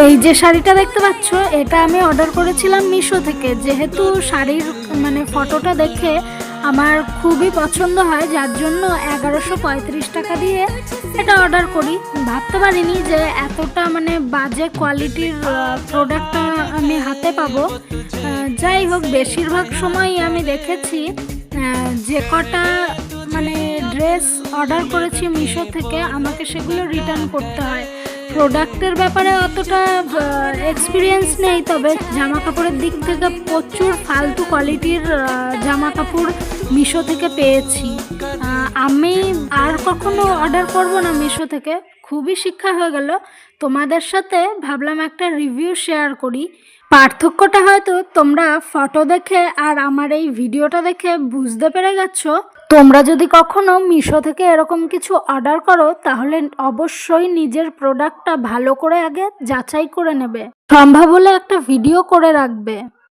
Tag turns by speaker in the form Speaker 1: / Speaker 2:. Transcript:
Speaker 1: এই যে শাড়িটা দেখতে পাচ্ছ, এটা আমি অর্ডার করেছিলাম মিশো থেকে। যেহেতু শাড়ির ফটোটা দেখে আমার খুবই পছন্দ হয়, যার জন্য 1135 টাকা দিয়ে এটা অর্ডার করি। ভাবতে পারিনি যে এতটা বাজে কোয়ালিটির প্রোডাক্টটা আমি হাতে পাবো। যাই হোক, বেশিরভাগ সময়ই আমি দেখেছি যে কটা ড্রেস অর্ডার করেছি মিশো থেকে, আমাকে সেগুলো রিটার্ন করতে হয়। প্রোডাক্টের ব্যাপারে অতটা এক্সপিরিয়েন্স নেই, তবে জামা কাপড়ের দিক থেকে প্রচুর ফালতু কোয়ালিটির জামা কাপড় মিশো থেকে পেয়েছি। আমি আর কখনো অর্ডার করব না মিশো থেকে। খুবই শিক্ষা হয়ে গেল। তোমাদের সাথে ভাবলাম একটা রিভিউ শেয়ার করি। পার্থক্যটা হয়তো তোমরা ফটো দেখে আর আমার এই ভিডিওটা দেখে বুঝতে পেরে গেছো। তোমরা যদি কখনো মিশো থেকে এরকম কিছু অর্ডার করো, তাহলে অবশ্যই নিজের প্রোডাক্টটা ভালো করে আগে যাচাই করে নেবে। সম্ভব হলে একটা ভিডিও করে রাখবে।